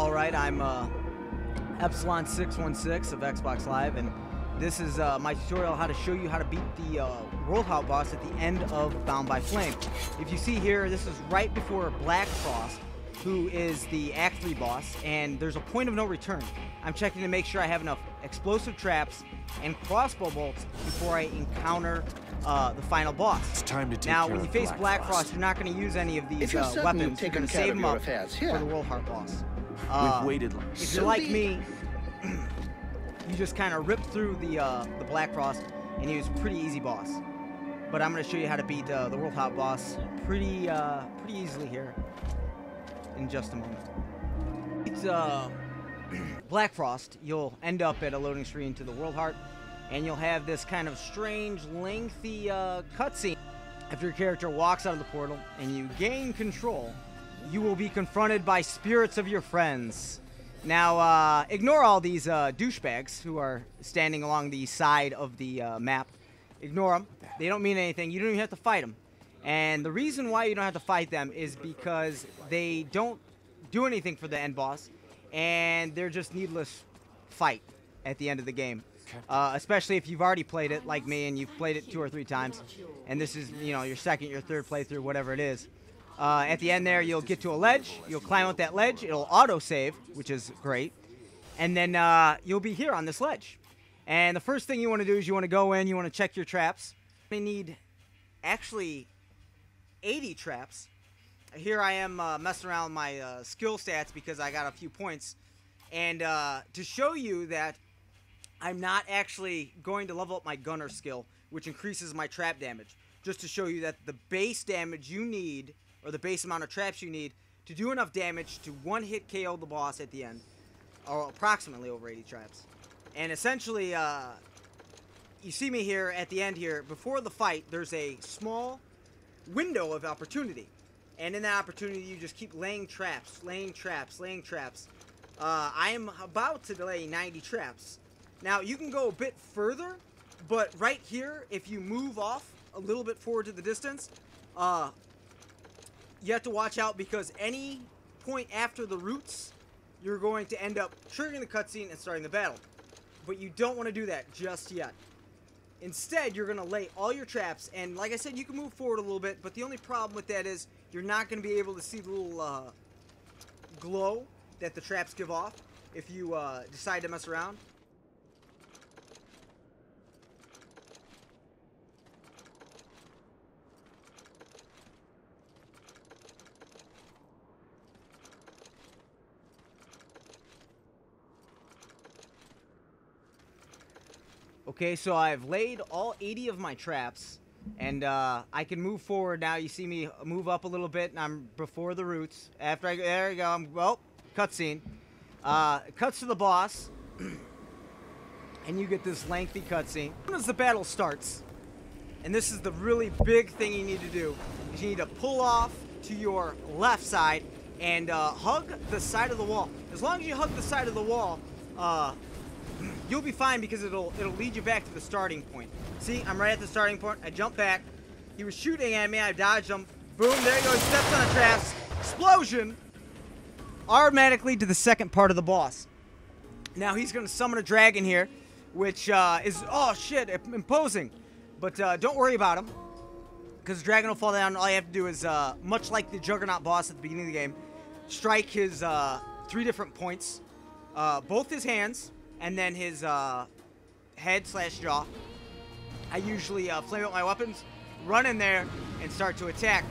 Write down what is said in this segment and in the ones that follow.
Alright, I'm Epsilon616 of Xbox Live, and this is my tutorial how to show you how to beat the World Hop boss at the end of Bound by Flame. If you see here, this is right before Black Frost, who is the Act 3 boss, and there's a point of no return. I'm checking to make sure I have enough explosive traps and crossbow bolts before I encounter the final boss. It's time to take now, care when you of face Black Frost, you're not going to use any of these weapons. You're going to save them up for the World Hop boss. We've waited long. If you're like me, you just kind of rip through the Black Frost, and he was a pretty easy boss. But I'm going to show you how to beat the World Hop boss pretty easily here in just a moment. It's Black Frost. You'll end up at a loading screen to the World Heart, and you'll have this kind of strange, lengthy cutscene. After your character walks out of the portal and you gain control, you will be confronted by spirits of your friends. Now, ignore all these douchebags who are standing along the side of the map. Ignore them. They don't mean anything. You don't even have to fight them. And the reason why you don't have to fight them is because they don't do anything for the end boss, and they're just needless fight at the end of the game. Especially if you've already played it like me and you've played it 2 or 3 times, and this is, you know, your second, your third playthrough, whatever it is. At the end there, you'll get to a ledge, you'll climb up that ledge, it'll auto-save, which is great, and then you'll be here on this ledge. And the first thing you want to do is you want to go in, you want to check your traps. You need, actually, 80 traps. Here I am messing around with my skill stats because I got a few points. And to show you that I'm not actually going to level up my gunner skill, which increases my trap damage, just to show you that the base damage you need, or the base amount of traps you need, to do enough damage to one-hit KO the boss at the end, or approximately over 80 traps. And essentially, you see me here at the end here, before the fight, there's a small window of opportunity. And in that opportunity, you just keep laying traps, laying traps, laying traps. I am about to lay 90 traps. Now, you can go a bit further, but right here, if you move off a little bit forward to the distance, you have to watch out because any point after the roots, you're going to end up triggering the cutscene and starting the battle. But you don't want to do that just yet. Instead, you're going to lay all your traps, and like I said, you can move forward a little bit, but the only problem with that is you're not going to be able to see the little glow that the traps give off if you decide to mess around. Okay, so I've laid all 80 of my traps, and I can move forward now. You see me move up a little bit, and I'm before the roots. After I, there you go, I'm, well, cutscene. Cuts to the boss, and you get this lengthy cutscene. As soon as the battle starts, and this is the really big thing you need to do, is you need to pull off to your left side and hug the side of the wall. As long as you hug the side of the wall, you'll be fine because it'll lead you back to the starting point. See, I'm right at the starting point. I jump back. He was shooting at me. I dodged him. Boom, there you go. He steps on the traps. Explosion. Automatically to the second part of the boss. Now he's going to summon a dragon here, which is, oh shit, imposing. But don't worry about him, because the dragon will fall down. All you have to do is, much like the Juggernaut boss at the beginning of the game, strike his 3 different points. Both his hands, and then his head/jaw. I usually flame up my weapons, run in there, and start to attack.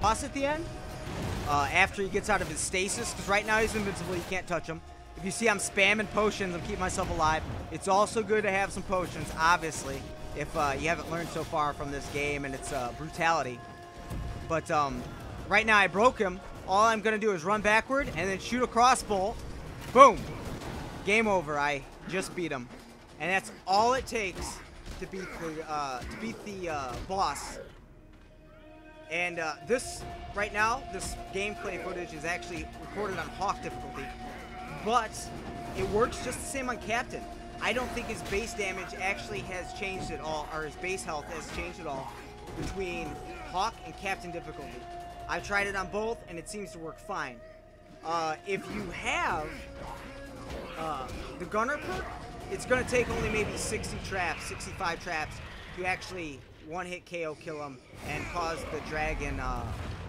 Boss at the end, after he gets out of his stasis, because right now he's invincible, you can't touch him. If you see I'm spamming potions, I'm keeping myself alive. It's also good to have some potions, obviously, if you haven't learned so far from this game and its brutality. But right now I broke him. All I'm going to do is run backward and then shoot a crossbow. Boom. Game over. I Just beat him, and that's all it takes to beat the boss. And this right now, this gameplay footage is actually recorded on Hawk difficulty, but it works just the same on Captain. I don't think his base damage actually has changed at all, or his base health has changed at all between Hawk and Captain difficulty. I've tried it on both, and it seems to work fine. If you have the Gunner perk, it's going to take only maybe 60 traps, 65 traps to actually one-hit KO kill him and cause the dragon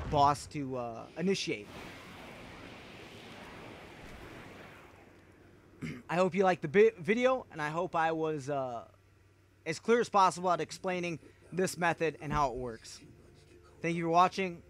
boss to initiate. I hope you liked the video, and I hope I was as clear as possible at explaining this method and how it works. Thank you for watching.